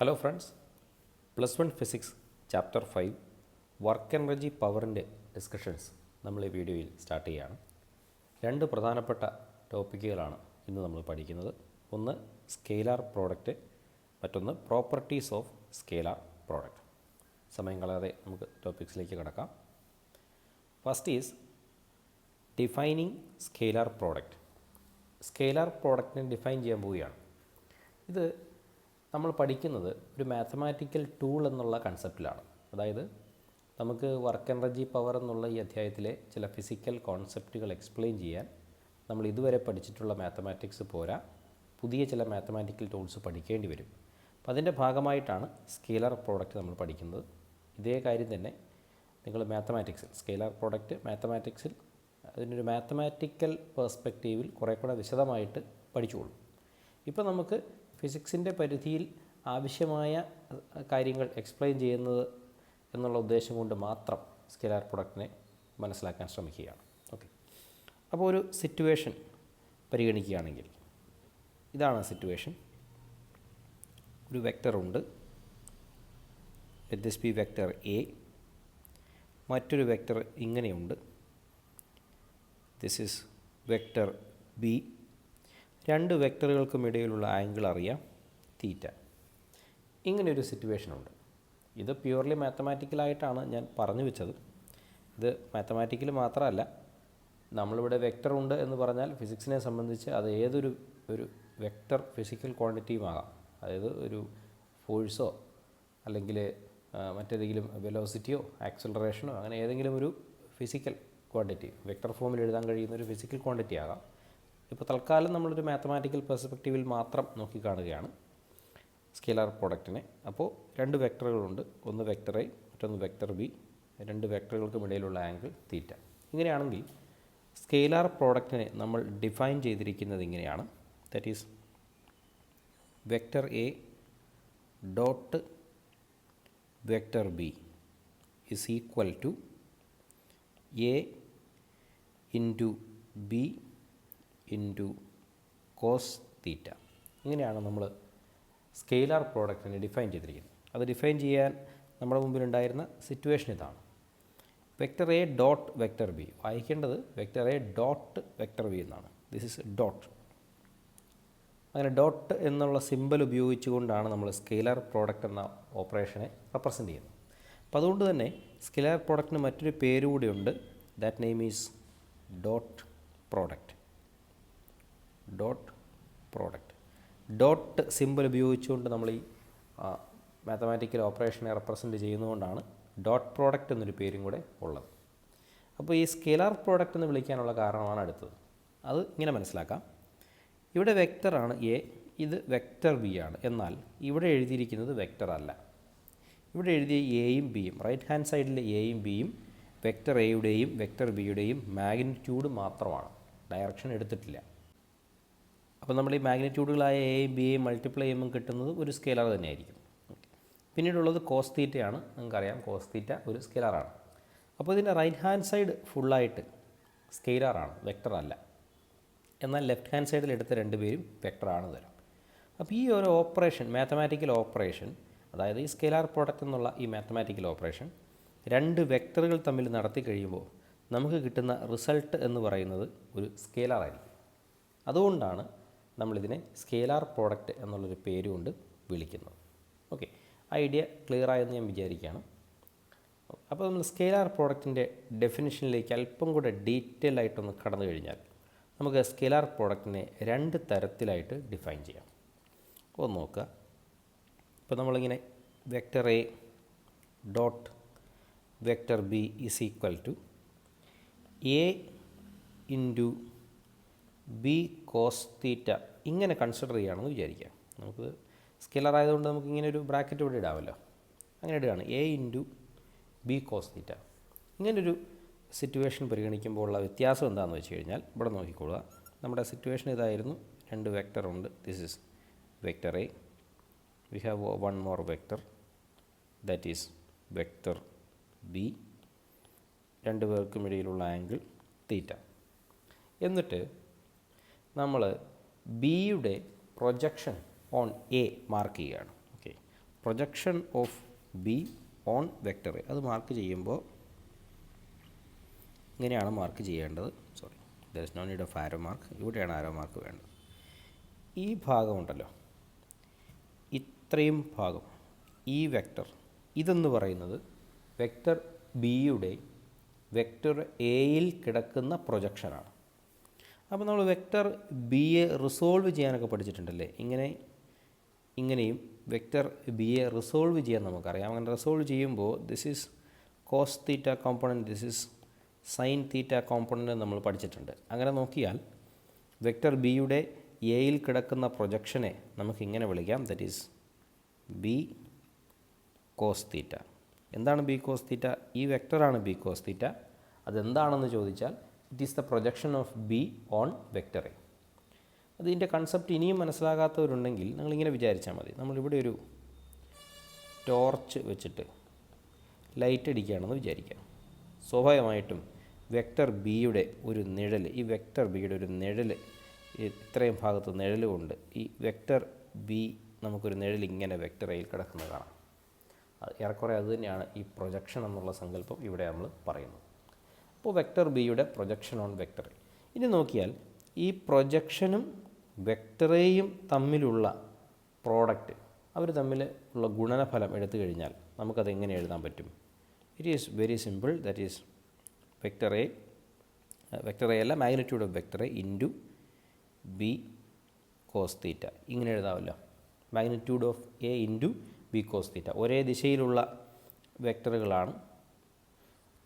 Hello friends, +1 physics chapter 5 work energy പവറിൻ്റെ discussions നമ്മൾ ഈ വീഡിയോയിൽ സ്റ്റാർട്ട് ചെയ്യുകയാണ്. രണ്ട് പ്രധാനപ്പെട്ട ടോപ്പിക്കുകളാണ് ഇന്ന് നമ്മൾ പഠിക്കുന്നത്. ഒന്ന് സ്കെയിലാർ പ്രോഡക്റ്റ്, മറ്റൊന്ന് പ്രോപ്പർട്ടീസ് ഓഫ് സ്കെയിലാർ പ്രോഡക്റ്റ്. സമയം കളയാതെ നമുക്ക് ടോപ്പിക്സിലേക്ക് കടക്കാം. First is defining scalar product. Scalar പ്രോഡക്റ്റിനെ ഡിഫൈൻ ചെയ്യാൻ പോവുകയാണ്. ഇത് നമ്മൾ പഠിക്കുന്നത് ഒരു മാത്തമാറ്റിക്കൽ ടൂൾ എന്നുള്ള കൺസെപ്റ്റിലാണ്. അതായത് നമുക്ക് വർക്ക് എനർജി പവർ എന്നുള്ള ഈ അധ്യായത്തിലെ ചില ഫിസിക്കൽ കോൺസെപ്റ്റുകൾ എക്സ്പ്ലെയിൻ ചെയ്യാൻ നമ്മൾ ഇതുവരെ പഠിച്ചിട്ടുള്ള മാത്തമാറ്റിക്സ് പോരാ, പുതിയ ചില മാത്തമാറ്റിക്കൽ ടൂൾസ് പഠിക്കേണ്ടി വരും. അപ്പോൾ അതിൻ്റെ ഭാഗമായിട്ടാണ് സ്കെയിലാർ പ്രോഡക്റ്റ് നമ്മൾ പഠിക്കുന്നത്. ഇതേ കാര്യം തന്നെ നിങ്ങൾ മാത്തമാറ്റിക്സിൽ സ്കെയിലാർ പ്രോഡക്റ്റ് മാത്തമാറ്റിക്സിൽ അതിനൊരു മാത്തമാറ്റിക്കൽ പേഴ്സ്പെക്റ്റീവിൽ കുറേ കൂടെ വിശദമായിട്ട് പഠിച്ചുകൊള്ളും. ഇപ്പോൾ നമുക്ക് ഫിസിക്സിൻ്റെ പരിധിയിൽ ആവശ്യമായ കാര്യങ്ങൾ എക്സ്പ്ലെയിൻ ചെയ്യുന്നത് എന്നുള്ള ഉദ്ദേശം കൊണ്ട് മാത്രം സ്കെയിലാർ പ്രൊഡക്റ്റിനെ മനസ്സിലാക്കാൻ ശ്രമിക്കുകയാണ്. ഓക്കെ, അപ്പോൾ ഒരു സിറ്റുവേഷൻ പരിഗണിക്കുകയാണെങ്കിൽ ഇതാണ് സിറ്റുവേഷൻ. ഒരു വെക്റ്ററുണ്ട്, let this be vector A. മറ്റൊരു വെക്റ്റർ ഇങ്ങനെയുണ്ട്, ദിസ് ഈസ് വെക്റ്റർ ബി. രണ്ട് വെക്ടറുകൾക്കും ഇടയിലുള്ള ആംഗിൾ അറിയാം, തീറ്റ. ഇങ്ങനെയൊരു സിറ്റുവേഷനുണ്ട്. ഇത് പ്യൂർലി മാത്തമാറ്റിക്കലായിട്ടാണ് ഞാൻ പറഞ്ഞു വെച്ചത്. ഇത് മാത്തമാറ്റിക്കൽ മാത്രമല്ല, നമ്മളിവിടെ വെക്ടർ ഉണ്ട് എന്ന് പറഞ്ഞാൽ ഫിസിക്സിനെ സംബന്ധിച്ച് അത് ഏതൊരു വെക്ടർ ഫിസിക്കൽ ക്വാണ്ടിറ്റിയും ആകാം. അതായത് ഒരു ഫോഴ്സോ അല്ലെങ്കിൽ മറ്റേതെങ്കിലും വെലോസിറ്റിയോ ആക്സിലറേഷനോ അങ്ങനെ ഏതെങ്കിലും ഒരു ഫിസിക്കൽ ക്വാണ്ടിറ്റി വെക്ടർ ഫോമിൽ എഴുതാൻ കഴിയുന്ന ഒരു ഫിസിക്കൽ ക്വാണ്ടിറ്റി ആകാം. ഇപ്പോൾ തൽക്കാലം നമ്മളൊരു മാത്തമാറ്റിക്കൽ പെർസ്പെക്റ്റീവിൽ മാത്രം നോക്കിക്കാണുകയാണ് സ്കെയിലാർ പ്രോഡക്റ്റിനെ. അപ്പോൾ രണ്ട് വെക്ടറുകളുണ്ട്, ഒന്ന് വെക്ടർ എ മറ്റൊന്ന് വെക്ടർ ബി. രണ്ട് വെക്ടറുകൾക്കും ഇടയിലുള്ള ആംഗിൾ തീറ്റ. ഇങ്ങനെയാണെങ്കിൽ സ്കെയിലാർ പ്രോഡക്റ്റിനെ നമ്മൾ ഡിഫൈൻ ചെയ്തിരിക്കുന്നത് ഇങ്ങനെയാണ്. That is vector A dot vector B is equal to A into b into cos theta. ഇങ്ങനെയാണ് നമ്മൾ സ്കെയിലാർ പ്രോഡക്റ്റിനെ ഡിഫൈൻ ചെയ്തിരിക്കുന്നത്. അത് ഡിഫൈൻ ചെയ്യാൻ നമ്മുടെ മുമ്പിലുണ്ടായിരുന്ന സിറ്റുവേഷൻ ഇതാണ്. Vector A dot vector B, വായിക്കേണ്ടത് vector A dot vector B എന്നാണ്. This is dot. അങ്ങനെ ഡോട്ട് എന്നുള്ള സിമ്പൽ ഉപയോഗിച്ചുകൊണ്ടാണ് നമ്മൾ സ്കെയിലാർ പ്രോഡക്റ്റ് എന്ന ഓപ്പറേഷനെ റെപ്രസെൻ്റ് ചെയ്യുന്നത്. അപ്പോൾ അതുകൊണ്ട് തന്നെ സ്കെയിലാർ പ്രോഡക്റ്റിന് മറ്റൊരു പേര് കൂടിയുണ്ട്. That name is dot product. Dot product. Dot simple ഉപയോഗിച്ചുകൊണ്ട് നമ്മൾ ഈ മാത്തമാറ്റിക്കൽ ഓപ്പറേഷനെ റെപ്രസെൻ്റ് ചെയ്യുന്നതുകൊണ്ടാണ് ഡോട്ട് പ്രോഡക്റ്റ് എന്നൊരു പേരും കൂടെ ഉള്ളത്. അപ്പോൾ ഈ സ്കെയിലാർ പ്രോഡക്റ്റ് എന്ന് വിളിക്കാനുള്ള കാരണമാണ് അടുത്തത്. അത് ഇങ്ങനെ മനസ്സിലാക്കാം. ഇവിടെ വെക്റ്ററാണ് എ, ഇത് വെക്റ്റർ ബി ആണ്. എന്നാൽ ഇവിടെ എഴുതിയിരിക്കുന്നത് വെക്റ്റർ അല്ല. ഇവിടെ എഴുതിയ എയും ബിയും, റൈറ്റ് ഹാൻഡ് സൈഡിലെ എയും ബിയും വെക്റ്റർ എയുടെയും വെക്റ്റർ ബിയുടെയും മാഗ്നിറ്റ്യൂഡ് മാത്രമാണ്, ഡയറക്ഷൻ എടുത്തിട്ടില്ല. അപ്പോൾ നമ്മൾ ഈ മാഗ്നിറ്റ്യൂഡുകളായ എയും ബിയെയും മൾട്ടിപ്ലൈ ചെയ്യുമ്പോൾ കിട്ടുന്നത് ഒരു സ്കെയിലാർ തന്നെയായിരിക്കും. പിന്നീടുള്ളത് കോസ് തീറ്റയാണ്. നിങ്ങൾക്കറിയാം കോസ് തീറ്റ ഒരു സ്കെയിലാറാണ്. അപ്പോൾ ഇതിൻ്റെ റൈറ്റ് ഹാൻഡ് സൈഡ് ഫുള്ളായിട്ട് സ്കെയിലാറാണ്, വെക്റ്റർ അല്ല. എന്നാൽ ലെഫ്റ്റ് ഹാൻഡ് സൈഡിൽ എടുത്ത രണ്ടുപേരും വെക്റ്ററാണ് തരാം. അപ്പോൾ ഈ ഒരു ഓപ്പറേഷൻ, മാത്തമാറ്റിക്കൽ ഓപ്പറേഷൻ, അതായത് ഈ സ്കെയിലാർ പ്രോഡക്റ്റ് എന്നുള്ള ഈ മാത്തമാറ്റിക്കൽ ഓപ്പറേഷൻ രണ്ട് വെക്റ്ററുകൾ തമ്മിൽ നടത്തി കഴിയുമ്പോൾ നമുക്ക് കിട്ടുന്ന റിസൾട്ട് എന്ന് പറയുന്നത് ഒരു സ്കെയിലാറായിരിക്കും. അതുകൊണ്ടാണ് നമ്മളിതിനെ സ്കെയിലാർ പ്രോഡക്റ്റ് എന്നുള്ളൊരു പേരുകൊണ്ട് വിളിക്കുന്നത്. ഓക്കെ, ഐഡിയ ക്ലിയർ ആയെന്ന് ഞാൻ വിചാരിക്കുകയാണ്. അപ്പോൾ നമ്മൾ സ്കെയിലാർ പ്രോഡക്റ്റിൻ്റെ ഡെഫിനിഷനിലേക്ക് അല്പം കൂടെ ഡീറ്റെയിൽ ആയിട്ടൊന്ന് കടന്നു കഴിഞ്ഞാൽ നമുക്ക് സ്കെയിലാർ പ്രോഡക്റ്റിനെ രണ്ട് തരത്തിലായിട്ട് ഡിഫൈൻ ചെയ്യാം. ഒന്ന് നോക്കുക. ഇപ്പോൾ നമ്മളിങ്ങനെ vector A dot vector B is equal to A into B cos theta ഇങ്ങനെ കൺസിഡർ ചെയ്യുകയാണെന്ന് വിചാരിക്കാം. നമുക്ക് സ്കെയിലർ ആയതുകൊണ്ട് നമുക്ക് ഇങ്ങനെ ഒരു ബ്രാക്കറ്റ് ഇവിടെ ഇടാമല്ലോ. അങ്ങനെ ഇടുകയാണ് a into B cos theta. ഇങ്ങനൊരു സിറ്റുവേഷൻ പരിഗണിക്കുമ്പോൾ ഉള്ള വ്യത്യാസം എന്താണെന്ന് വെച്ച് കഴിഞ്ഞാൽ ഇവിടെ നോക്കിക്കൊള്ളുക. നമ്മുടെ സിറ്റുവേഷൻ ഇതായിരുന്നു. രണ്ട് വെക്ടർ ഉണ്ട്. This is vector a. We have one more vector, that is vector b. രണ്ട് പേർക്കും ഇടയിലുള്ള ആംഗിൾ തീറ്റ. എന്നിട്ട് നമ്മൾ ബിയുടെ പ്രൊജക്ഷൻ ഓൺ എ മാർക്ക് ചെയ്യുകയാണ്. Okay, projection of b on vector a. അത് മാർക്ക് ചെയ്യുമ്പോൾ ഇങ്ങനെയാണ് മാർക്ക് ചെയ്യേണ്ടത്. Sorry, there is no need of arrow mark. ഇവിടെയാണ് ആരോ മാർക്ക് വേണ്ടത്. ഈ ഭാഗമുണ്ടല്ലോ, ഇത്രയും ഭാഗം, ഈ വെക്ടർ, ഇതെന്ന് പറയുന്നത് വെക്ടർ ബിയുടെ വെക്ടർ എയിൽ കിടക്കുന്ന പ്രൊജക്ഷനാണ്. അപ്പോൾ നമ്മൾ വെക്ടർ ബിയെ റിസോൾവ് ചെയ്യാനൊക്കെ പഠിച്ചിട്ടുണ്ടല്ലേ. ഇങ്ങനെയും വെക്ടർ ബിയെ റിസോൾവ് ചെയ്യാൻ നമുക്കറിയാം. അങ്ങനെ റിസോൾവ് ചെയ്യുമ്പോൾ this is cos theta component, this is sine theta component നമ്മൾ പഠിച്ചിട്ടുണ്ട്. അങ്ങനെ നോക്കിയാൽ വെക്ടർ ബിയുടെ എയിൽ കിടക്കുന്ന പ്രൊജക്ഷനെ നമുക്കിങ്ങനെ വിളിക്കാം, that is B cos theta. എന്താണ് ബി കോസ് തീറ്റ? ഈ വെക്ടറാണ് ബി കോസ് തീറ്റ. അതെന്താണെന്ന് ചോദിച്ചാൽ it is the projection of b on vector a. അതിൻ്റെ കൺസെപ്റ്റ് ഇനിയും മനസ്സിലാകാത്തവരുണ്ടെങ്കിൽ നിങ്ങളിങ്ങനെ വിചാരിച്ചാൽ മതി. നമ്മളിവിടെ ഒരു ടോർച്ച് വെച്ചിട്ട് ലൈറ്റ് അടിക്കുകയാണെന്ന് വിചാരിക്കാം. സ്വാഭാവികമായിട്ടും വെക്ടർ ബിയുടെ ഒരു നിഴൽ, ഈ വെക്ടർ ബിയുടെ ഒരു നിഴൽ, ഇത്രയും ഭാഗത്ത് നിഴലുകൊണ്ട് ഈ വെക്ടർ ബി നമുക്കൊരു നിഴൽ ഇങ്ങനെ വെക്ടർ എയിൽ കിടക്കുന്നത് കാണാം. ഏറെക്കുറെ അതുതന്നെയാണ് ഈ പ്രൊജക്ഷൻ എന്നുള്ള സങ്കല്പം ഇവിടെ നമ്മൾ പറയുന്നത്. അപ്പോൾ വെക്ടർ ബിയുടെ പ്രൊജക്ഷൻ ഓൺ വെക്ടർ എ. ഇനി നോക്കിയാൽ ഈ പ്രൊജക്ഷനും വെക്ടർ എയും തമ്മിലുള്ള പ്രോഡക്റ്റ്, അവർ തമ്മിൽ ഉള്ള ഗുണനഫലം എടുത്തു കഴിഞ്ഞാൽ നമുക്കത് എങ്ങനെ എഴുതാൻ പറ്റും? It is very simple. That is vector A അല്ല, magnitude of vector A into B cos theta. ഇങ്ങനെ എഴുതാമല്ലോ, magnitude of A into B cos theta. ഒരേ ദിശയിലുള്ള വെക്ടറുകളാണ്.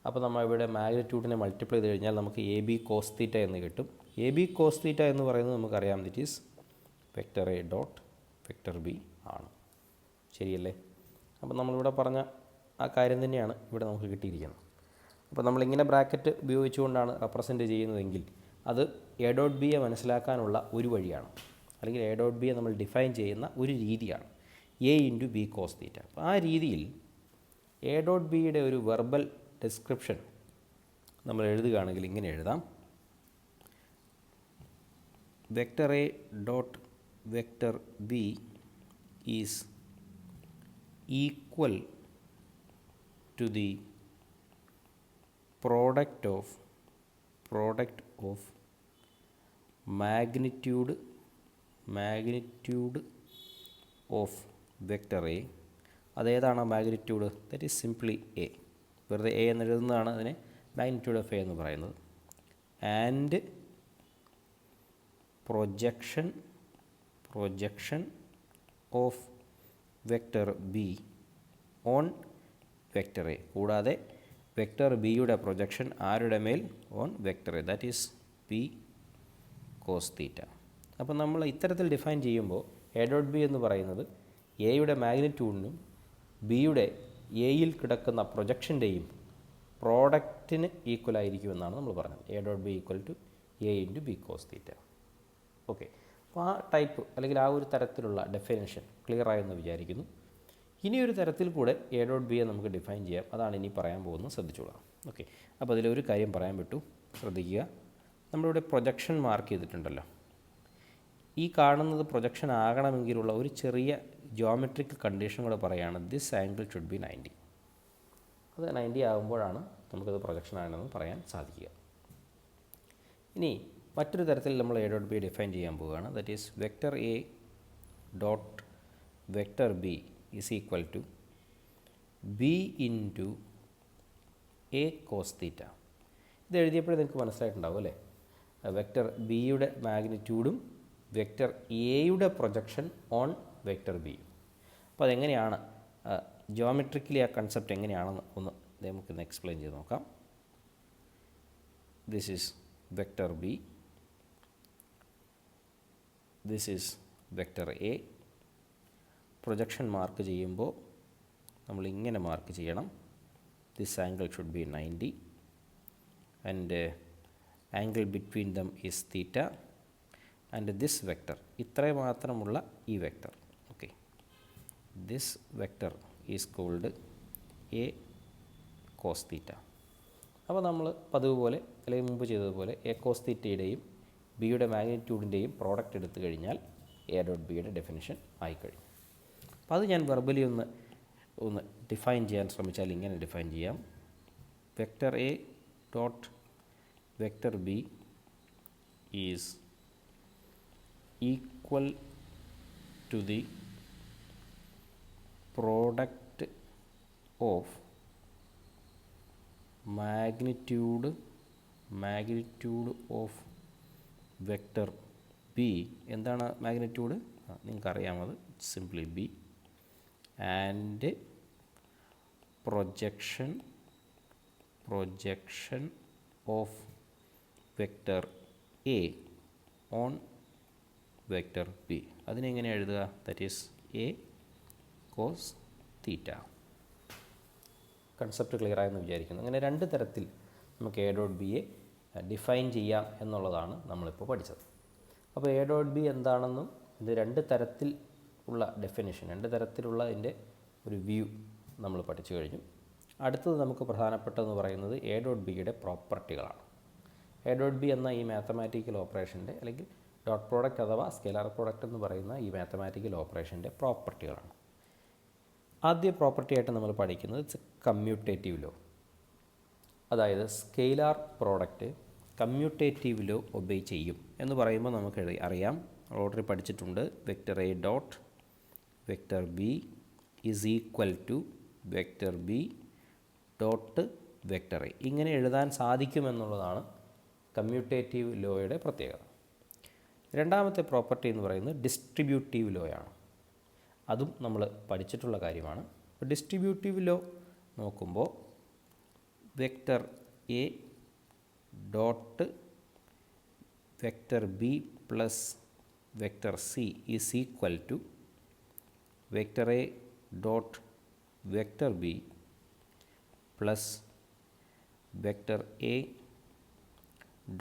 അപ്പോൾ നമ്മൾ ഇവിടെ മാഗ്നിറ്റ്യൂഡിനെ മൾട്ടിപ്ലൈ ചെയ്ത് കഴിഞ്ഞാൽ നമുക്ക് എ ബി കോസ് തീറ്റ എന്ന് കിട്ടും. എ ബി കോസ് തീറ്റ എന്ന് പറയുന്നത് നമുക്കറിയാം, this is vector A dot vector B ആണ്. ശരിയല്ലേ? അപ്പോൾ നമ്മളിവിടെ പറഞ്ഞ ആ കാര്യം തന്നെയാണ് ഇവിടെ നമുക്ക് കിട്ടിയിരിക്കുന്നത്. അപ്പോൾ നമ്മളിങ്ങനെ ബ്രാക്കറ്റ് ഉപയോഗിച്ചുകൊണ്ടാണ് റെപ്രസെൻറ്റ് ചെയ്യുന്നതെങ്കിൽ അത് എ ഡോട്ട് ബിയെ മനസ്സിലാക്കാനുള്ള ഒരു വഴിയാണ്, അല്ലെങ്കിൽ എ ഡോട്ട് ബിയെ നമ്മൾ ഡിഫൈൻ ചെയ്യുന്ന ഒരു രീതിയാണ് a into B cos theta. അപ്പോൾ ആ രീതിയിൽ എ ഡോട്ട് ബിയുടെ ഒരു വെർബൽ ഡിസ്ക്രിപ്ഷൻ നമ്മൾ എഴുതുകയാണെങ്കിൽ ഇങ്ങനെ എഴുതാം, vector A dot vector B is equal to the product of magnitude of vector A. അതേതാണ് magnitude? That is simply A. വെറുതെ എ എന്ന് എഴുതുന്നതാണ് അതിനെ മാഗ്നിറ്റ്യൂഡ് ഓഫ് എ എന്ന് പറയുന്നത്. And projection of vector B on vector A. കൂടാതെ vector ബിയുടെ projection ആരുടെ മേൽ? On vector A, that is B cos theta. അപ്പോൾ നമ്മൾ ഇത്തരത്തിൽ ഡിഫൈൻ ചെയ്യുമ്പോൾ എ ഡോട്ട് ബി എന്ന് പറയുന്നത് എയുടെ മാഗ്നിറ്റ്യൂഡിനും ബിയുടെ എയിൽ കിടക്കുന്ന പ്രൊജക്ഷൻ്റെയും പ്രോഡക്റ്റിന് ഈക്വൽ ആയിരിക്കുമെന്നാണ് നമ്മൾ പറഞ്ഞത്. A dot b equal to A into B cos theta. Okay, അപ്പോൾ ആ ടൈപ്പ് അല്ലെങ്കിൽ ആ ഒരു തരത്തിലുള്ള ഡെഫിനേഷൻ ക്ലിയർ ആയെന്ന് വിചാരിക്കുന്നു. ഇനിയൊരു തരത്തിൽ കൂടെ എ ഡോട്ട് ബിയെ നമുക്ക് ഡിഫൈൻ ചെയ്യാം. അതാണ് ഇനി പറയാൻ പോകുന്നത്, ശ്രദ്ധിച്ചോളാം. ഓക്കെ, അപ്പോൾ അതിലൊരു കാര്യം പറയാൻ വിട്ടു, ശ്രദ്ധിക്കുക. നമ്മളിവിടെ പ്രൊജക്ഷൻ മാർക്ക് ചെയ്തിട്ടുണ്ടല്ലോ. ഈ കാണുന്നത് പ്രൊജക്ഷൻ ആകണമെങ്കിലുള്ള ഒരു ചെറിയ ജിയോമെട്രിക്കൽ കണ്ടീഷൻ കൂടെ പറയുകയാണ്, ദിസ് ആംഗിൾ ഷുഡ് ബി 90. അത് 90 ആകുമ്പോഴാണ് നമുക്കത് പ്രൊജക്ഷൻ ആണെന്ന് പറയാൻ സാധിക്കുക. ഇനി മറ്റൊരു തരത്തിൽ നമ്മൾ എ ഡോട്ട് ബി ഡിഫൈൻ ചെയ്യാൻ പോവുകയാണ്. That is vector A dot vector B is equal to b into a cos theta. ഇത് എഴുതിയപ്പോഴേ നിങ്ങൾക്ക് മനസ്സിലായിട്ടുണ്ടാവും അല്ലേ? വെക്ടർ ബിയുടെ മാഗ്നിറ്റ്യൂഡും വെക്ടർ എയുടെ പ്രൊജക്ഷൻ ഓൺ വെക്ടർ ബി. അപ്പോൾ അതെങ്ങനെയാണ് ജിയോമെട്രിക്കലി ആ കൺസെപ്റ്റ് എങ്ങനെയാണെന്ന് ഒന്ന് നമുക്കിന്ന് എക്സ്പ്ലെയിൻ ചെയ്ത് നോക്കാം. This is vector b, this is vector a. Projection mark ചെയ്യുമ്പോൾ നമ്മൾ ഇങ്ങനെ മാർക്ക് ചെയ്യണം, this angle should be 90 and angle between them is theta and this vector, ഇത്രയും മാത്രമുള്ള ഈ vector. Okay, this vector is called a cos theta. അപ്പോൾ നമ്മൾ പതിവ് പോലെ അല്ലെങ്കിൽ മുമ്പ് ചെയ്തതുപോലെ എ കോസ് തീറ്റയുടെയും ബിയുടെ മാഗ്നിറ്റ്യൂഡിൻ്റെയും പ്രോഡക്റ്റ് എടുത്തു കഴിഞ്ഞാൽ എ ഡോട്ട് ബിയുടെ ഡെഫിനിഷൻ ആയിക്കഴിഞ്ഞു. അപ്പോൾ അത് ഞാൻ വെർബലി ഒന്ന് ഡിഫൈൻ ചെയ്യാൻ ശ്രമിച്ചാൽ ഇങ്ങനെ ഡിഫൈൻ ചെയ്യാം. Vector A dot vector B is equal to the product of magnitude of vector B. എന്താണ് മാഗ്നിറ്റ്യൂഡ്? നിങ്ങൾക്കറിയാമത്, simply B, and projection of vector A on vector B. അതിനെങ്ങനെ എഴുതുക? That is A cos theta. Concept clear ആയെന്ന് വിചാരിക്കുന്നു. അങ്ങനെ രണ്ട് തരത്തിൽ നമുക്ക് എ ഡോട്ട് ബിയെ ഡിഫൈൻ ചെയ്യാം എന്നുള്ളതാണ് നമ്മളിപ്പോൾ പഠിച്ചത്. അപ്പോൾ എ ഡോട്ട് ബി എന്താണെന്നും ഇത് രണ്ട് തരത്തിൽ ഉള്ള ഡെഫിനിഷൻ, രണ്ട് തരത്തിലുള്ള ഇതിൻ്റെ ഒരു വ്യൂ നമ്മൾ പഠിച്ചു കഴിഞ്ഞു. അടുത്തത് നമുക്ക് പ്രധാനപ്പെട്ടതെന്ന് പറയുന്നത് എ ഡോട്ട് ബിയുടെ പ്രോപ്പർട്ടികളാണ്. എ ഡോട്ട് ബി എന്ന ഈ മാത്തമാറ്റിക്കൽ ഓപ്പറേഷൻ്റെ അല്ലെങ്കിൽ ഡോട്ട് പ്രോഡക്റ്റ് അഥവാ സ്കെലാർ പ്രോഡക്റ്റ് എന്ന് പറയുന്ന ഈ മാത്തമാറ്റിക്കൽ ഓപ്പറേഷൻ്റെ പ്രോപ്പർട്ടികളാണ്. ആദ്യ പ്രോപ്പർട്ടിയായിട്ട് നമ്മൾ പഠിക്കുന്നത് ഇറ്റ്സ് കമ്മ്യൂട്ടേറ്റീവ് ലോ. അതായത് scalar product commutative law obey ചെയ്യും എന്ന് പറയുമ്പോൾ നമുക്ക് അറിയാം, ഓൾറെഡി പഠിച്ചിട്ടുണ്ട്, vector A dot vector B is equal to vector B dot vector A. ഇങ്ങനെ എഴുതാൻ സാധിക്കുമെന്നുള്ളതാണ് കമ്മ്യൂട്ടേറ്റീവ് ലോയുടെ പ്രത്യേകത. രണ്ടാമത്തെ പ്രോപ്പർട്ടി എന്ന് പറയുന്നത് ഡിസ്ട്രിബ്യൂട്ടീവ് ലോയാണ്. അതും നമ്മൾ പഠിച്ചിട്ടുള്ള കാര്യമാണ്. അപ്പോൾ ഡിസ്ട്രിബ്യൂട്ടീവ് ലോ നോക്കുമ്പോൾ vector A dot vector B plus vector C is equal to vector A dot vector B plus vector A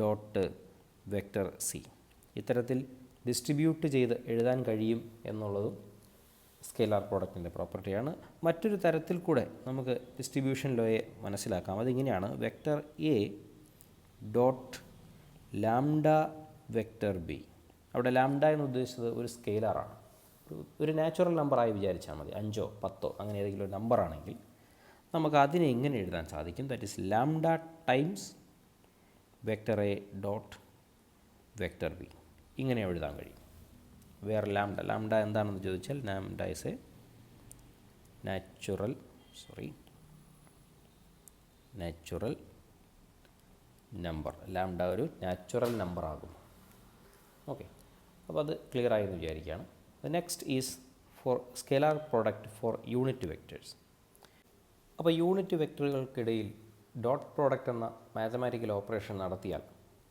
dot vector C. ഇത്തരത്തിൽ ഡിസ്ട്രിബ്യൂട്ട് ചെയ്ത് എഴുതാൻ കഴിയും എന്നുള്ളതും സ്കെയിലാർ പ്രോഡക്റ്റിൻ്റെ പ്രോപ്പർട്ടിയാണ്. മറ്റൊരു തരത്തിൽ കൂടെ നമുക്ക് ഡിസ്ട്രിബ്യൂഷൻ ലോയെ മനസ്സിലാക്കാം. അതിങ്ങനെയാണ്, vector A dot lambda vector B. അവിടെ ലാംഡ എന്ന് ഉദ്ദേശിച്ചത് ഒരു സ്കെയിലാറാണ്, ഒരു നാച്ചുറൽ നമ്പറായി വിചാരിച്ചാൽ മതി. 5ഓ 10ഓ അങ്ങനെ ഏതെങ്കിലും ഒരു നമ്പറാണെങ്കിൽ നമുക്ക് അതിനെ എങ്ങനെ എഴുതാൻ സാധിക്കും? That is lambda times vector A dot vector B. ഇങ്ങനെ എഴുതാൻ കഴിയും. വേറെ ലാംഡ എന്താണെന്ന് ചോദിച്ചാൽ, lambda is a natural number. Lambda ഒരു നാച്ചുറൽ നമ്പർ ആകും. ഓക്കെ, അപ്പോൾ അത് ക്ലിയർ ആയെന്ന് വിചാരിക്കുകയാണ്. Next is for scalar product for unit vectors. അപ്പോൾ യൂണിറ്റ് വെക്ടറുകൾക്കിടയിൽ ഡോട്ട് പ്രോഡക്റ്റ് എന്ന മാത്തമാറ്റിക്കൽ ഓപ്പറേഷൻ നടത്തിയാൽ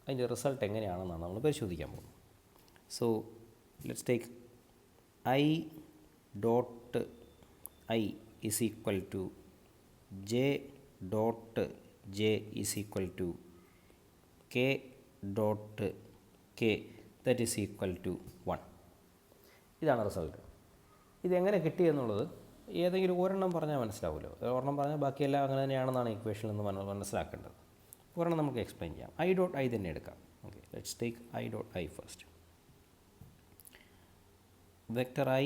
അതിൻ്റെ റിസൾട്ട് എങ്ങനെയാണെന്നാണ് നമ്മൾ പരിശോധിക്കാൻ പോകുന്നത്. So let's take I dot I is equal to J dot J is equal to K dot K that is equal to 1. ഇതാണ് റിസൾട്ട്. ഇതെങ്ങനെ കിട്ടി എന്നുള്ളത് ഏതെങ്കിലും ഒരെണ്ണം പറഞ്ഞാൽ മനസ്സിലാവുമല്ലോ. ഒരെണ്ണം പറഞ്ഞാൽ ബാക്കിയെല്ലാം അങ്ങനെ തന്നെയാണെന്നാണ് ഇക്വേഷനിൽ നിന്ന് മനസ്സിലാക്കേണ്ടത്. ഒരെണ്ണം നമുക്ക് എക്സ്പ്ലെയിൻ ചെയ്യാം. ഐ ഡോട്ട് ഐ തന്നെ എടുക്കാം. Okay, let's take I dot I first. Vector I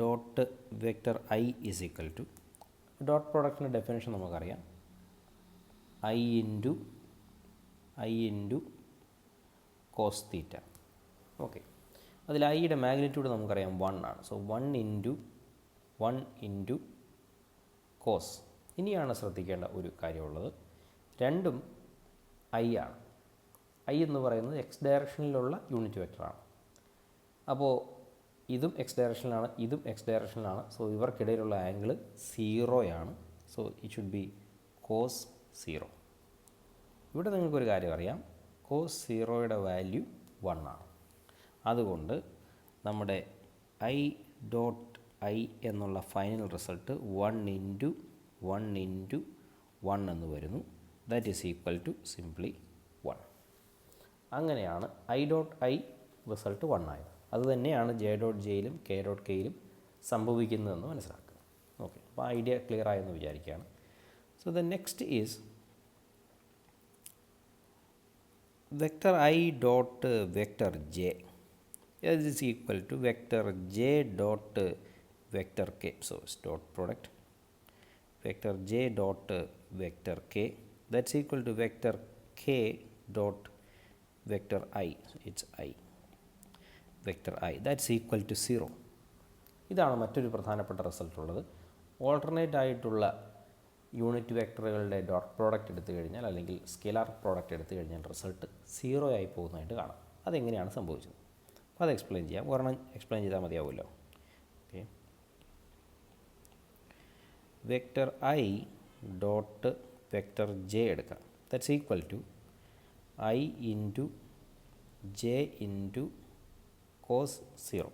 dot vector I is equal to, dot പ്രോഡക്റ്റിൻ്റെ ഡെഫിനേഷൻ നമുക്കറിയാം, I into cos theta. Okay, അതിൽ ഐയുടെ മാഗ്നിറ്റ്യൂഡ് നമുക്കറിയാം 1 ആണ്. So 1 into cos. ഇനിയാണ് ശ്രദ്ധിക്കേണ്ട ഒരു കാര്യമുള്ളത്, രണ്ടും ഐ ആണ്. ഐ എന്ന് പറയുന്നത് എക്സ് ഡയറക്ഷനിലുള്ള യൂണിറ്റ് വെക്ടറാണ്. അപ്പോൾ ഇതും എക്സ് ഡയറക്ഷനിലാണ്, ഇതും എക്സ് ഡയറക്ഷനിലാണ്. സോ ഇവർക്കിടയിലുള്ള ആംഗിൾ 0 ആണ്. So it should be cos 0. ഇവിടെ നിങ്ങൾക്കൊരു കാര്യം അറിയാം, കോസ് 0യുടെ വാല്യൂ 1 ആണ്. അതുകൊണ്ട് നമ്മുടെ ഐ ഡോട്ട് ഐ എന്നുള്ള ഫൈനൽ റിസൾട്ട് 1 ഇൻറ്റു 1 എന്ന് വരുന്നു. That is equal to simply 1. അങ്ങനെയാണ് ഐ ഡോട്ട് ഐ റിസൾട്ട് 1 ആയത്. അതുതന്നെയാണ് ജെ ഡോട്ട് ജെയിലും കെ ഡോട്ട് കെയിലും സംഭവിക്കുന്നതെന്ന് മനസ്സിലാക്കുക. ഓക്കെ, അപ്പോൾ ഐഡിയ ക്ലിയർ ആയെന്ന് വിചാരിക്കുകയാണ്. So the next is vector I dot vector J is equal to vector J dot vector k. So it's dot product vector j dot vector k, that's equal to vector k dot vector I. It's I, vector I, that's equal to 0. ഇതാണ് മറ്റൊരു പ്രധാനപ്പെട്ട result ഉള്ളത്. Alternate ആയിട്ടുള്ള unit വെക്ടറുകളുടെ dot product എടുത്തു കഴിഞ്ഞാൽ അല്ലെങ്കിൽ scalar product എടുത്തു കഴിഞ്ഞാൽ റിസൾട്ട് 0 ആയി പോകുന്നതായിട്ട് കാണാം. അതെങ്ങനെയാണ് സംഭവിച്ചത്? അപ്പോൾ അത് എക്സ്പ്ലെയിൻ ചെയ്യാം. ഒരെണ്ണം എക്സ്പ്ലെയിൻ ചെയ്താൽ മതിയാവുമല്ലോ. Okay, vector I dot vector J എടുക്കാം. That's equal to I into J into cos 0,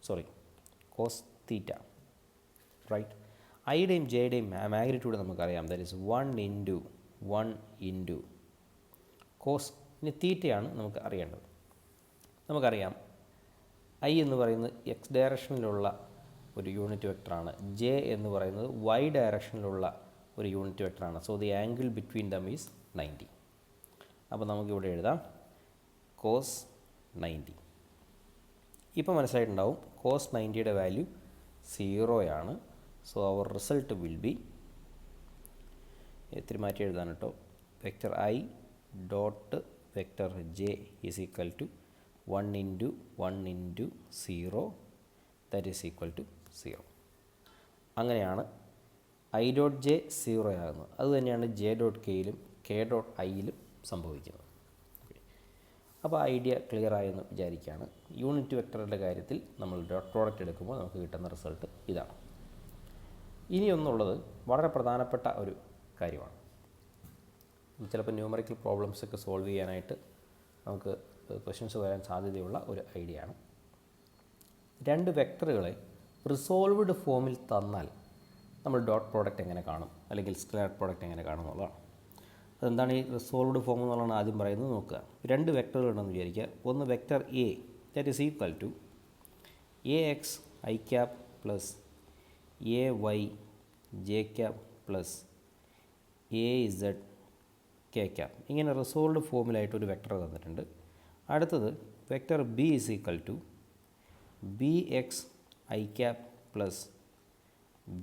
sorry cos theta, right. ഐയുടെയും ജെയുടെയും മാഗ്നിറ്റ്യൂഡ് നമുക്കറിയാം. That is 1 into 1 into cos. ഇനി തീറ്റയാണ് നമുക്ക് അറിയേണ്ടത്. നമുക്കറിയാം ഐ എന്ന് പറയുന്നത് എക്സ് ഡയറക്ഷനിലുള്ള ഒരു യൂണിറ്റ് വെക്ടറാണ്, ജെ എന്ന് പറയുന്നത് വൈ ഡയറക്ഷനിലുള്ള ഒരു യൂണിറ്റ് വെക്ടറാണ്. So the angle between them is 90. അപ്പോൾ നമുക്കിവിടെ എഴുതാം കോസ് 90. ഇപ്പോൾ മനസ്സിലായിട്ടുണ്ടാവും കോസ് 90യുടെ വാല്യൂ 0 ആണ്. So our result will be, എത്തിരി മാറ്റി എഴുതാൻ കേട്ടോ, vector I dot vector J is equal to 1 into 1 into 0, that is equal to 0. അങ്ങനെയാണ് ഐ ഡോട്ട് ജെ 0 ആകുന്നത്. അതുതന്നെയാണ് ജെ ഡോട്ട് കെയിലും കെ ഡോട്ട് ഐയിലും സംഭവിക്കുന്നത്. അപ്പോൾ ഐഡിയ ക്ലിയർ ആയെന്ന് വിചാരിക്കുകയാണ്. യൂണിറ്റ് വെക്ടറുടെ കാര്യത്തിൽ നമ്മൾ ഡോട്ട് പ്രോഡക്റ്റ് എടുക്കുമ്പോൾ നമുക്ക് കിട്ടുന്ന റിസൾട്ട് ഇതാണ്. ഇനിയൊന്നുള്ളത് വളരെ പ്രധാനപ്പെട്ട ഒരു കാര്യമാണ്. ചിലപ്പോൾ ന്യൂമറിക്കൽ പ്രോബ്ലംസൊക്കെ സോൾവ് ചെയ്യാനായിട്ട് നമുക്ക് ക്വസ്റ്റ്യൻസ് വരാൻ സാധ്യതയുള്ള ഒരു ഐഡിയ ആണ്. രണ്ട് വെക്ടറുകളെ റിസോൾവ്ഡ് ഫോമിൽ തന്നാൽ നമ്മൾ ഡോട്ട് പ്രോഡക്റ്റ് എങ്ങനെ കാണും, അല്ലെങ്കിൽ സ്കെലാർ പ്രോഡക്റ്റ് എങ്ങനെ കാണും എന്നുള്ളതാണ്. അതെന്താണ് ഈ റിസോൾവ്ഡ് ഫോം എന്നുള്ളതാണ് ആദ്യം പറയുന്നത്. നോക്കുക, രണ്ട് വെക്ടറുകളുണ്ടെന്ന് വിചാരിക്കുക. ഒന്ന് vector A, that is equal to A X I cap plus A Y J cap plus A Z K cap. ഇങ്ങനെ റിസോൾവ്ഡ് ഫോമിലായിട്ടൊരു വെക്ടർ തന്നിട്ടുണ്ട്. അടുത്തത് vector B is equal to B X I cap plus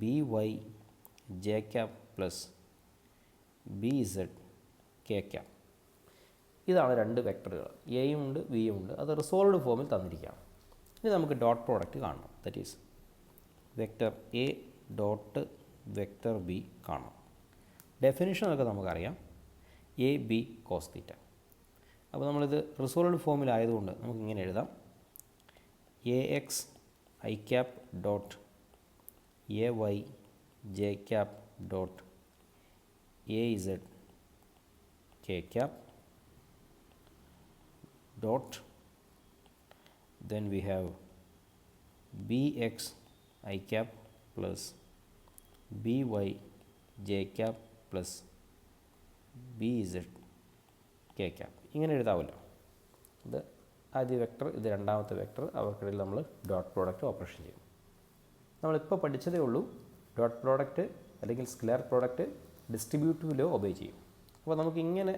B Y J cap plus B Z K cap. ഇതാണ് രണ്ട് വെക്ടറുകൾ, എയും ഉണ്ട് ബിയും ഉണ്ട്. അത് റിസോൾവ്ഡ് ഫോമിൽ തന്നിരിക്കുകയാണ്. ഇനി നമുക്ക് ഡോട്ട് പ്രോഡക്റ്റ് കാണണം. That is vector A dot vector B കാണണം. ഡെഫിനിഷനൊക്കെ നമുക്കറിയാം, എ ബി കോസ് തീറ്റ. അപ്പോൾ നമ്മളിത് റിസോൾവ്ഡ് ഫോമിലായതുകൊണ്ട് നമുക്ക് ഇങ്ങനെ എഴുതാം, A X I cap dot A Y J cap dot A Z K cap dot, then we have bx I cap plus by j cap plus bz k cap. ഇങ്ങനെ എഴുതാമല്ലോ. ഇത് ആദ്യ vector, ഇത് രണ്ടാമത്തെ vector, അവർക്കിടയിൽ നമ്മൾ dot product operation ചെയ്യും. നമ്മളിപ്പോൾ പഠിച്ചതേ ഉള്ളൂ, ഡോട്ട് പ്രോഡക്റ്റ് അല്ലെങ്കിൽ scalar product distributive law obey ചെയ്യും. അപ്പോൾ നമുക്കിങ്ങനെ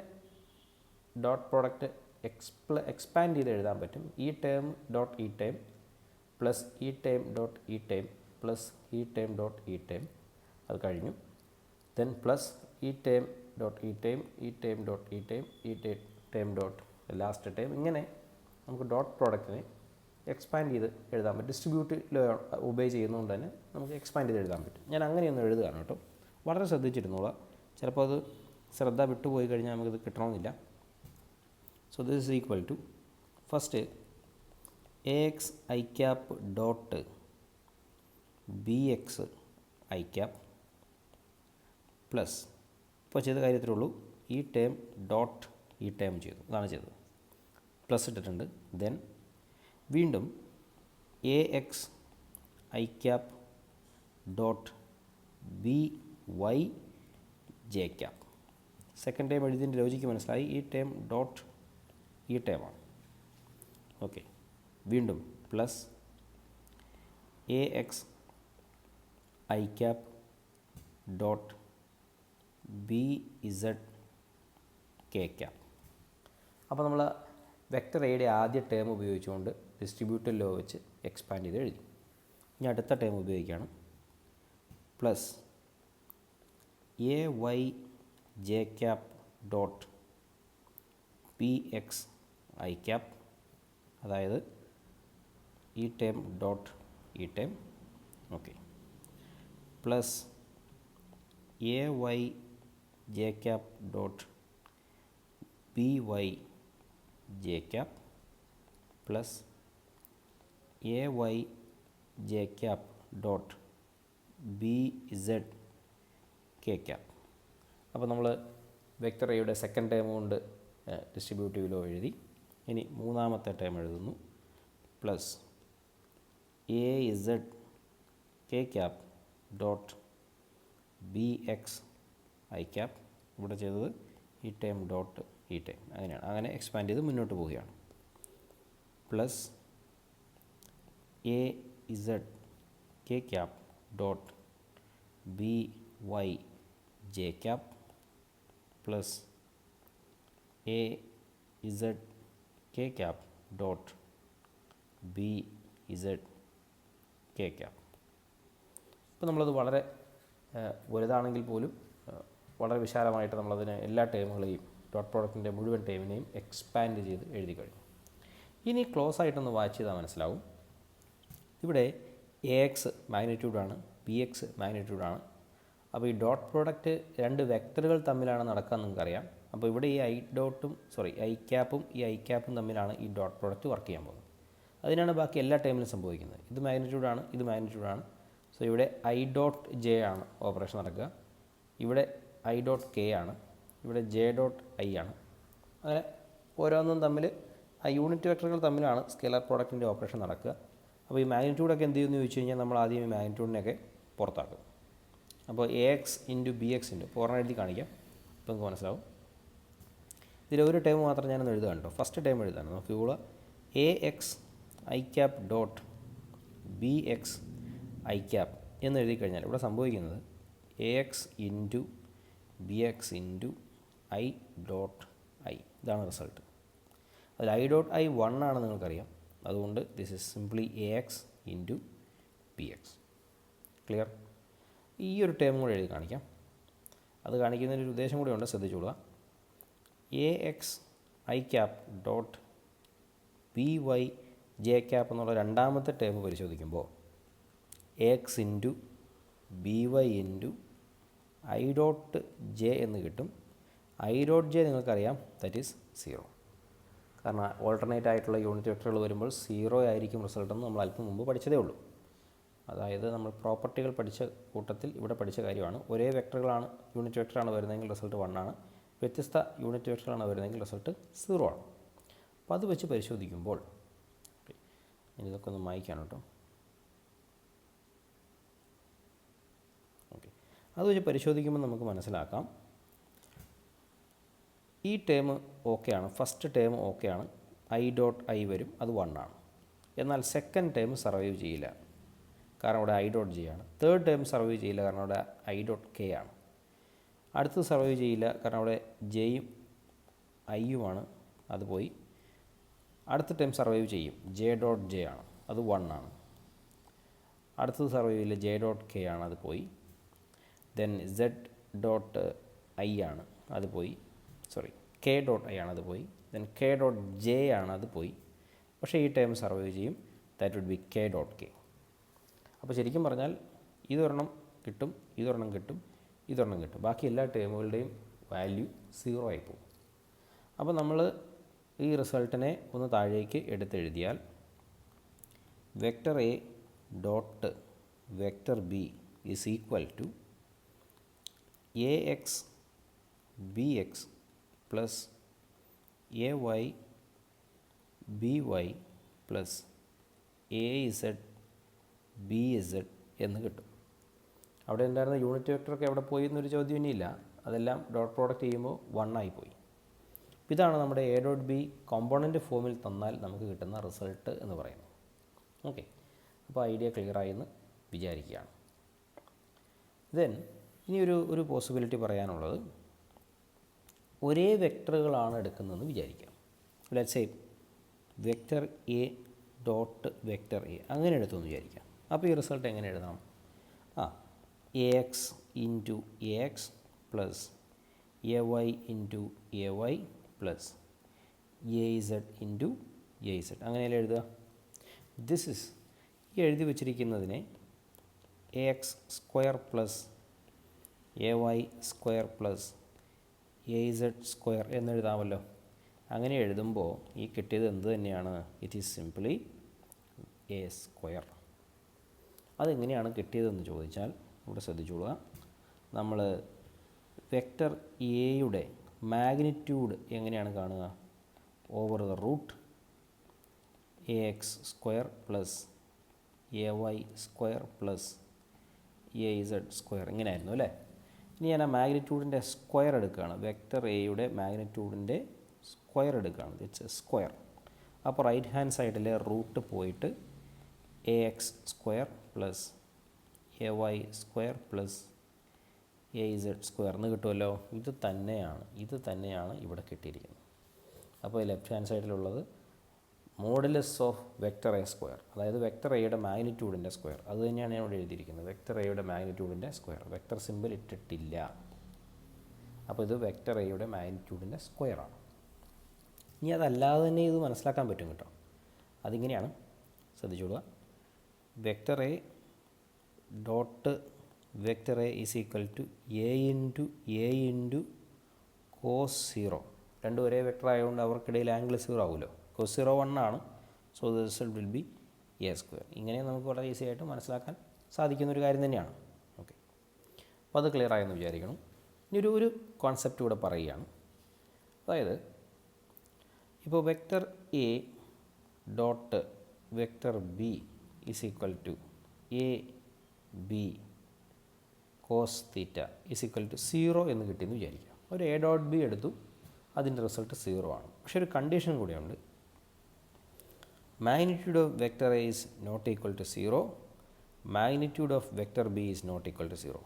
ഡോട്ട് പ്രോഡക്റ്റ് എക്സ്പാൻഡ് ചെയ്ത് എഴുതാൻ പറ്റും. ഈ ടേം ഡോട്ട് ഈ ടേം പ്ലസ് ഈ ടേം ഡോട്ട് ഈ ടേം പ്ലസ് ഈ ടേം ഡോട്ട് ഈ ടേം, അത് കഴിഞ്ഞു. ദെൻ പ്ലസ് ഈ ടേം ഡോട്ട് ഈ ടേം, ഈ ടേം ഡോട്ട് ഈ ടേം, ഈ ടേം ഡോട്ട് ലാസ്റ്റ് ടേം. ഇങ്ങനെ നമുക്ക് ഡോട്ട് പ്രോഡക്റ്റിനെ എക്സ്പാൻഡ് ചെയ്ത് എഴുതാൻ പറ്റും. ഡിസ്ട്രിബ്യൂട്ട് ഒബേ ചെയ്യുന്നതുകൊണ്ട് തന്നെ നമുക്ക് എക്സ്പാൻഡ് ചെയ്ത് എഴുതാൻ പറ്റും. ഞാൻ അങ്ങനെയൊന്നും എഴുതുകയാണ് കേട്ടോ, വളരെ ശ്രദ്ധിച്ചിരുന്നോളാം. ചിലപ്പോൾ അത് ശ്രദ്ധ വിട്ടുപോയി കഴിഞ്ഞാൽ നമുക്കിത് കിട്ടണമെന്നില്ല. So this is equal to first ax I cap dot bx I cap plus, ഇപ്പോൾ ചെയ്ത കാര്യത്തിലുള്ളൂ, ഈ ടേം ഡോട്ട് ഈ ടേം ചെയ്തു, അതാണ് ചെയ്തത്, പ്ലസ് ഇട്ടിട്ടുണ്ട്. ദെൻ വീണ്ടും A X I cap dot B Y J cap. Second time എഴുതിയതിൻ്റെ ലോജിക്ക് മനസ്സിലായി. ഈ ടേം ഡോട്ട് ഈ ടേമാണ്. ഓക്കെ, വീണ്ടും plus A X I cap dot B Z K cap. അപ്പോൾ നമ്മൾ വെക്ടർ എയുടെ ആദ്യ ടേം ഉപയോഗിച്ചുകൊണ്ട് ഡിസ്ട്രിബ്യൂട്ടീവ് ലോ വെച്ച് എക്സ്പാൻഡ് ചെയ്ത് എഴുതി. ഇനി അടുത്ത ടേം ഉപയോഗിക്കുകയാണ്. Plus A Y J cap dot P X I cap, അതായത് ഈ ടേം ഡോട്ട് ഈ term. Okay. Plus A Y J cap dot B Y J cap plus A Y J cap dot B Z K cap. അപ്പോൾ നമ്മൾ vector എയുടെ second term കൊണ്ട് distributive law എഴുതി. ഇനി മൂന്നാമത്തെ ടേം എഴുതുന്നു. Plus A Z K cap dot B X I cap. ഇവിടെ ചെയ്തത് ഈ ടേം ഡോട്ട് ഈ ടേം, അങ്ങനെയാണ്. അങ്ങനെ എക്സ്പാൻഡ് ചെയ്ത് മുന്നോട്ട് പോവുകയാണ്. Plus A Z K cap dot B Y J cap plus A Z K cap dot B Z K cap. ഇപ്പോൾ നമ്മളത് വളരെ വലുതാണെങ്കിൽ പോലും വളരെ വിശാലമായിട്ട് നമ്മളതിനെ എല്ലാ ടേമുകളെയും ഡോട്ട് പ്രോഡക്റ്റിൻ്റെ മുഴുവൻ ടേമിനെയും എക്സ്പാൻഡ് ചെയ്ത് എഴുതി കഴിഞ്ഞു. ഇനി ക്ലോസ് ആയിട്ടൊന്ന് വായിച്ച് ചെയ്താൽ മനസ്സിലാവും. ഇവിടെ എ എക്സ് മാഗ്നിറ്റ്യൂഡാണ്, ബി എക്സ് മാഗ്നിറ്റ്യൂഡാണ്. അപ്പോൾ ഈ ഡോട്ട് പ്രോഡക്റ്റ് രണ്ട് വെക്ടറുകൾ തമ്മിലാണ് നടക്കുക എന്ന് നിങ്ങൾക്കറിയാം. അപ്പോൾ ഇവിടെ ഈ ഐ ക്യാപ്പും ഈ ഐ ക്യാപ്പും തമ്മിലാണ് ഈ ഡോട്ട് പ്രോഡക്റ്റ് വർക്ക് ചെയ്യാൻ പോകുന്നത്. അതിനാണ് ബാക്കി എല്ലാ ടേമിലും സംഭവിക്കുന്നത്. ഇത് മാഗ്നിറ്റ്യൂഡാണ്, ഇത് മാഗ്നിറ്റ്യൂഡാണ്. സോ ഇവിടെ ഐ ഡോട്ട് ജെ ആണ് ഓപ്പറേഷൻ നടക്കുക, ഇവിടെ ഐ ഡോട്ട് കെ ആണ്, ഇവിടെ ജെ ഡോട്ട് ഐ ആണ്. അങ്ങനെ ഓരോന്നും തമ്മിൽ ആ യൂണിറ്റ് വെക്ടറുകൾ തമ്മിലാണ് സ്കെയിലർ പ്രോഡക്റ്റിൻ്റെ ഓപ്പറേഷൻ നടക്കുക. അപ്പോൾ ഈ മാഗ്നിറ്റ്യൂഡൊക്കെ എന്ത് ചെയ്യുമെന്ന് ചോദിച്ചു കഴിഞ്ഞാൽ നമ്മൾ ആദ്യം ഈ മാഗ്നിറ്റ്യൂഡിനെയൊക്കെ പുറത്താക്കും. അപ്പോൾ A X into B X into പൂർണ്ണ എഴുതി കാണിക്കാം, ഇപ്പോൾ നമുക്ക് മനസ്സിലാവും. ഇതിലൊരു ടേം മാത്രം ഞാനൊന്ന് എഴുതുകയാണ് കേട്ടോ. ഫസ്റ്റ് ടേം എഴുതാണ് നോക്കിക്കോളുക. A X I cap dot B X I cap എന്ന് എഴുതി കഴിഞ്ഞാൽ ഇവിടെ സംഭവിക്കുന്നത് A X into B X into I dot I, ഇതാണ് റിസൾട്ട്. അതിൽ ഐ ഡോട്ട് ഐ 1 ആണെന്ന് നിങ്ങൾക്കറിയാം. അതുകൊണ്ട് this is simply A X into B X. Clear? ഈ ഒരു ടേം കൂടെ എഴുതി കാണിക്കാം. അത് കാണിക്കുന്നതിന് ഒരു ഉദ്ദേശം കൂടി ഉണ്ട്, ശ്രദ്ധിച്ചോളുക. A X I cap dot B Y J cap എന്നുള്ള രണ്ടാമത്തെ ടേം പരിശോധിക്കുമ്പോൾ A X into B Y into I dot J എന്ന് കിട്ടും. ഐ ഡോട്ട് ജെ നിങ്ങൾക്കറിയാം, ദറ്റ് ഈസ് 0. കാരണം ഓൾട്ടർനേറ്റ് ആയിട്ടുള്ള യൂണിറ്റ് വെക്ടറുകൾ വരുമ്പോൾ 0 ആയിരിക്കും റിസൾട്ട് എന്ന് നമ്മൾ അല്പം മുമ്പ് പഠിച്ചതേ ഉള്ളൂ. അതായത് നമ്മൾ പ്രോപ്പർട്ടികൾ പഠിച്ച കൂട്ടത്തിൽ ഇവിടെ പഠിച്ച കാര്യമാണ്. ഒരേ വെക്ടറുകളാണ് യൂണിറ്റ് വെക്ടറാണ് വരുന്നതെങ്കിൽ റിസൾട്ട് 1 ആണ്, വ്യത്യസ്ത യൂണിറ്റ് വെക്ടറുകളാണ് വരുന്നതെങ്കിൽ റിസൾട്ട് 0 ആണ്. അപ്പോൾ അത് വെച്ച് പരിശോധിക്കുമ്പോൾ ഇതൊക്കെ ഒന്ന് മായ്ക്കാണ് കേട്ടോ. ഓക്കെ, അത് വെച്ച് പരിശോധിക്കുമ്പോൾ നമുക്ക് മനസ്സിലാക്കാം ഈ ടേം ഓക്കെയാണ്, ഫസ്റ്റ് ടേം ഓക്കെയാണ്, ഐ ഡോട്ട് ഐ വരും, അത് 1 ആണ്. എന്നാൽ സെക്കൻഡ് ടേം സർവൈവ് ചെയ്യില്ല, കാരണം ഇവിടെ ഐ ഡോട്ട് ജെ ആണ്. തേർഡ് ടേം സർവൈവ് ചെയ്യില്ല, കാരണം അവിടെ ഐ ഡോട്ട് കെ ആണ്. അടുത്തത് സർവൈവ് ചെയ്യില്ല, കാരണം അവിടെ ജെയും ഐയുമാണ്, അത് പോയി. അടുത്ത ടേം സർവൈവ് ചെയ്യും, ജെ ഡോട്ട് ജെ ആണ്, അത് 1 ആണ്. അടുത്തത് സർവൈവ് ചെയ്യില്ല, ജെ ഡോട്ട് കെ ആണ്, അത് പോയി. ദെൻ സെഡ് ഡോട്ട് ഐ ആണ്, അത് പോയി. കെ ഡോട്ട് ഐ ആണ്, അത് പോയി. ദെൻ കെ ഡോട്ട് ജെ ആണ്, അത് പോയി. പക്ഷേ ഈ ടേം സർവൈവ് ചെയ്യും, that would be K dot K. അപ്പോൾ ശരിക്കും പറഞ്ഞാൽ ഇതൊരെണ്ണം കിട്ടും, ഇതൊരെണ്ണം കിട്ടും, ഇതൊരെണ്ണം കിട്ടും. ബാക്കി എല്ലാ ടേമുകളുടെയും വാല്യൂ 0 ആയി പോകും. അപ്പോൾ നമ്മൾ ഈ റിസൾട്ടിനെ ഒന്ന് താഴേക്ക് എടുത്തെഴുതിയാൽ vector A dot vector B is equal to A X B X plus A Y B Y plus A Z B Z എന്ന് കിട്ടും. അവിടെ ഉണ്ടായിരുന്ന യൂണിറ്റ് വെക്ടറൊക്കെ എവിടെ പോയി എന്നൊരു ചോദ്യം ഇനിയില്ല, അതെല്ലാം ഡോട്ട് പ്രോഡക്റ്റ് ചെയ്യുമ്പോൾ 1 ആയിപ്പോയി. ഇതാണ് നമ്മുടെ എ ഡോട്ട് ബി കോമ്പോണൻറ്റ് ഫോമിൽ തന്നാൽ നമുക്ക് കിട്ടുന്ന റിസൾട്ട് എന്ന് പറയുന്നത്. ഓക്കെ, അപ്പോൾ ഐഡിയ ക്ലിയറായി എന്ന് വിചാരിക്കുകയാണ്. ദെൻ ഇനി ഒരു പോസിബിലിറ്റി പറയാനുള്ളത്, ഒരേ വെക്ടറുകളാണ് എടുക്കുന്നതെന്ന് വിചാരിക്കാം. Let's say vector A dot vector A അങ്ങനെ എടുത്തുവെന്ന് വിചാരിക്കാം. അപ്പോൾ ഈ റിസൾട്ട് എങ്ങനെ എഴുതാം? A X into A X plus A Y into A Y plus A Z into A Z. അങ്ങനെയല്ലേ എഴുതുക? ദിസ് ഇസ് ഈ എഴുതി വച്ചിരിക്കുന്നതിനെ A X square plus A Y square plus A Z square എന്നെഴുതാമല്ലോ. അങ്ങനെ എഴുതുമ്പോൾ ഈ കിട്ടിയത് എന്ത് തന്നെയാണ്? It is simply A square. അതെങ്ങനെയാണ് കിട്ടിയതെന്ന് ചോദിച്ചാൽ ഇവിടെ ശ്രദ്ധിച്ചോളുക. നമ്മൾ വെക്റ്റർ എയുടെ മാഗ്നിറ്റ്യൂഡ് എങ്ങനെയാണ് കാണുക? Over the root A X square plus A Y square plus A Z square ഇങ്ങനെയായിരുന്നു അല്ലേ? ഇനി ഞാൻ ആ മാഗ്നിറ്റ്യൂഡിൻ്റെ സ്ക്വയർ എടുക്കുകയാണ്. വെക്റ്റർ എയുടെ മാഗ്നിറ്റ്യൂഡിൻ്റെ സ്ക്വയർ എടുക്കുകയാണ്. It's A square. അപ്പോൾ റൈറ്റ് ഹാൻഡ് സൈഡിലെ റൂട്ട് പോയിട്ട് A X square plus A Y square plus A Z square എന്ന് കിട്ടുമല്ലോ. ഇത് തന്നെയാണ് ഇവിടെ കിട്ടിയിരിക്കുന്നത്. അപ്പോൾ ലെഫ്റ്റ് ഹാൻഡ് സൈഡിലുള്ളത് modulus of vector A square, അതായത് വെക്റ്റർ എയുടെ മാഗ്നിറ്റ്യൂഡിൻ്റെ സ്ക്വയർ. അത് തന്നെയാണ് ഞാൻ ഇവിടെ എഴുതിയിരിക്കുന്നത്, വെക്റ്റർ എയുടെ മാഗ്നിറ്റ്യൂഡിൻ്റെ സ്ക്വയർ. വെക്റ്റർ സിമ്പിൾ ഇട്ടിട്ടില്ല. അപ്പോൾ ഇത് വെക്റ്റർ എയുടെ മാഗ്നിറ്റ്യൂഡിൻ്റെ സ്ക്വയറാണ്. ഇനി അതല്ലാതെ തന്നെ ഇത് മനസ്സിലാക്കാൻ പറ്റും കേട്ടോ. അതിങ്ങനെയാണ്, ശ്രദ്ധിച്ചോളുക. Vector A dot vector A is equal to A into cos 0. രണ്ടും ഒരേ വെക്റ്റർ ആയതുകൊണ്ട് അവർക്കിടയിൽ ആംഗിൾ 0 ആവുമല്ലോ. കോസ് 0 1 ആണ്. So the result will B A square. ഇങ്ങനെ നമുക്ക് വളരെ ഈസി ആയിട്ട് മനസ്സിലാക്കാൻ സാധിക്കുന്നൊരു കാര്യം തന്നെയാണ്. ഓക്കെ, അപ്പോൾ അത് ക്ലിയർ ആയെന്ന് വിചാരിക്കണം. ഇനി ഒരു കോൺസെപ്റ്റ് ഇവിടെ പറയുകയാണ്. അതായത് ഇപ്പോൾ vector A dot vector B is equal to A B cos theta is equal to 0 എന്ന് കിട്ടിയെന്ന് വിചാരിക്കുക. ഒരു എ ഡോട്ട് ബി എടുത്തു, അതിൻ്റെ റിസൾട്ട് 0 ആണ്. പക്ഷേ ഒരു കണ്ടീഷൻ കൂടിയുണ്ട്. Magnitude of vector A is not equal to 0, magnitude of vector B is not equal to 0.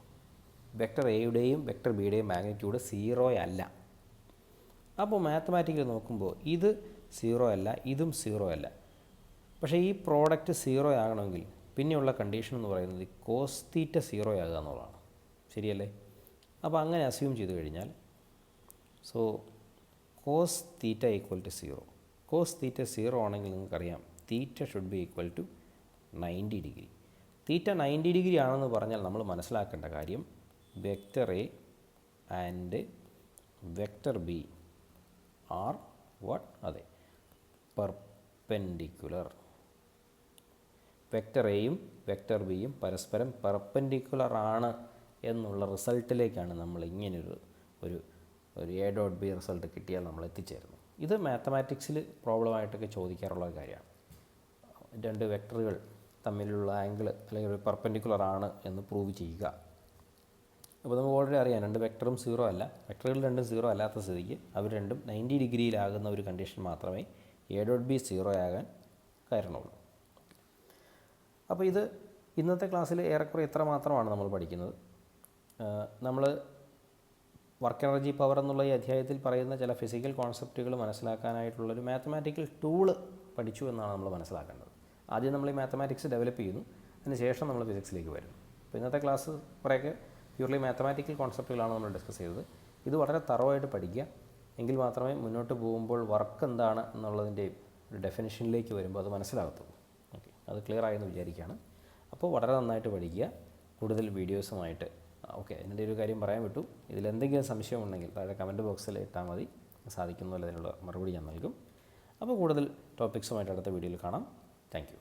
Vector എയുടെയും വെക്റ്റർ ബിയുടെയും മാഗ്നിറ്റ്യൂഡ് 0 അല്ല. അപ്പോൾ മാത്തമാറ്റിക്കലി നോക്കുമ്പോൾ ഇത് 0 അല്ല, ഇതും 0 അല്ല. പക്ഷേ ഈ പ്രോഡക്റ്റ് 0 ആകണമെങ്കിൽ പിന്നെയുള്ള കണ്ടീഷൻ എന്ന് പറയുന്നത് കോസ് തീറ്റ 0 ആകുക എന്നുള്ളതാണ്. ശരിയല്ലേ? അപ്പോൾ അങ്ങനെ അസ്യൂം ചെയ്ത് കഴിഞ്ഞാൽ so cos theta equal to 0. Cos theta 0 ആണെങ്കിൽ നിങ്ങൾക്കറിയാം theta should be equal to 90 degree. Theta 90 degree ആണെന്ന് പറഞ്ഞാൽ നമ്മൾ മനസ്സിലാക്കേണ്ട കാര്യം vector A and vector B are what? അതെ, പെർപെൻഡിക്കുലർ. വെക്റ്റർ എയും വെക്റ്റർ ബിയും പരസ്പരം പെർപെൻഡിക്കുലർ ആണ് എന്നുള്ള റിസൾട്ടിലേക്കാണ് നമ്മൾ ഇങ്ങനൊരു എ ഡോട്ട് ബി റിസൾട്ട് കിട്ടിയാൽ നമ്മൾ എത്തിച്ചേരുന്നത്. ഇത് മാത്തമാറ്റിക്സിൽ പ്രോബ്ലമായിട്ടൊക്കെ ചോദിക്കാറുള്ള കാര്യമാണ്. രണ്ട് വെക്ടറുകൾ തമ്മിലുള്ള ആംഗിൾ അല്ലെങ്കിൽ ഒരു പെർപെൻഡിക്കുലർ ആണ് എന്ന് പ്രൂവ് ചെയ്യുക. അപ്പോൾ നമുക്ക് ഓൾറെഡി അറിയാം രണ്ട് വെക്ടറും 0 അല്ല. വെക്ടറുകൾ രണ്ടും 0 അല്ലാത്ത സ്ഥിതിക്ക് അവർ രണ്ടും 90 ഡിഗ്രിയിലാകുന്ന ഒരു കണ്ടീഷൻ മാത്രമേ എ ഡോട്ട് ബി 0 ആകാൻ കാരണമുള്ളൂ. അപ്പോൾ ഇത് ഇന്നത്തെ ക്ലാസ്സിൽ ഏറെക്കുറെ ഇത്ര മാത്രമാണ് നമ്മൾ പഠിക്കുന്നത്. നമ്മൾ വർക്ക് എനർജി പവർ എന്നുള്ള ഈ അധ്യായത്തിൽ പറയുന്ന ചില ഫിസിക്കൽ കോൺസെപ്റ്റുകൾ മനസ്സിലാക്കാനായിട്ടുള്ളൊരു മാത്തമാറ്റിക്കൽ ടൂള് പഠിച്ചു എന്നാണ് നമ്മൾ മനസ്സിലാക്കേണ്ടത്. ആദ്യം നമ്മൾ ഈ മാത്തമാറ്റിക്സ് ഡെവലപ്പ് ചെയ്യുന്നു, അതിനുശേഷം നമ്മൾ ഫിസിക്സിലേക്ക് വരും. അപ്പോൾ ഇന്നത്തെ ക്ലാസ് കുറേയൊക്കെ പ്യൂർലി മാത്തമാറ്റിക്കൽ കോൺസെപ്റ്റുകളാണ് നമ്മൾ ഡിസ്കസ് ചെയ്തത്. ഇത് വളരെ തറവായിട്ട് പഠിക്കുക, എങ്കിൽ മാത്രമേ മുന്നോട്ട് പോകുമ്പോൾ വർക്ക് എന്താണ് എന്നുള്ളതിൻ്റെ ഒരു ഡെഫിനിഷനിലേക്ക് വരുമ്പോൾ അത് മനസ്സിലാകത്തുള്ളൂ. ഓക്കെ, അത് ക്ലിയർ ആയെന്ന് വിചാരിക്കുകയാണ്. അപ്പോൾ വളരെ നന്നായിട്ട് പഠിക്കുക. കൂടുതൽ വീഡിയോസുമായിട്ട് ഓക്കെ. അതിൻ്റെ ഒരു കാര്യം പറയാൻ വിട്ടു, ഇതിലെന്തെങ്കിലും സംശയം ഉണ്ടെങ്കിൽ താഴെ കമൻറ്റ് ബോക്സിൽ ഇട്ടാൽ മതി, സാധിക്കുന്നതല്ല അതിനുള്ള മറുപടി ഞാൻ നൽകും. അപ്പോൾ കൂടുതൽ ടോപ്പിക്സുമായിട്ട് അടുത്ത വീഡിയോയിൽ കാണാം. Thank you.